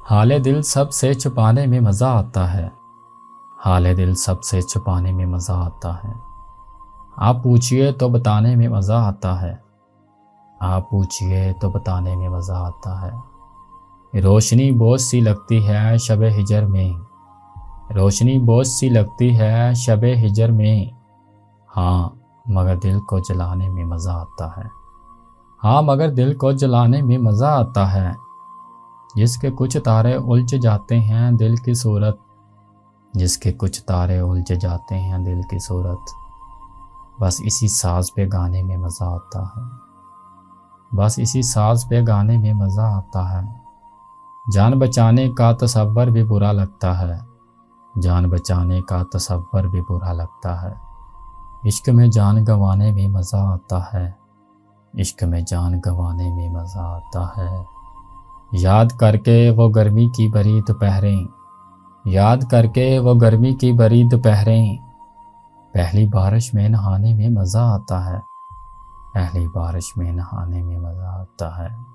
हाले दिल सबसे छुपाने में मज़ा आता है। हाले दिल सबसे छुपाने में मज़ा आता है। आप पूछिए तो बताने में मज़ा आता है। आप पूछिए तो बताने में मज़ा आता है। रोशनी बोझ सी लगती है शबे हिजर में। रोशनी बोझ सी लगती है शबे हिजर में। हाँ मगर दिल को जलाने में मज़ा आता है। हाँ मगर दिल को जलाने में मज़ा आता है। जिसके कुछ तारे उलझ जाते हैं दिल की सूरत। जिसके कुछ तारे उलझ जाते हैं दिल की सूरत। बस इसी साज पे गाने में मज़ा आता है। बस इसी साज पे गाने में मज़ा आता है। जान बचाने का तसव्वुर भी बुरा लगता है। जान बचाने का तसव्वुर भी बुरा लगता है। इश्क में जान गंवाने में मज़ा आता है। इश्क में जान गंवाने में मज़ा आता है। याद करके वो गर्मी की भरी दोपहरें। याद करके वो गर्मी की भरी दोपहरें। पहली बारिश में नहाने में मज़ा आता है। पहली बारिश में नहाने में मज़ा आता है।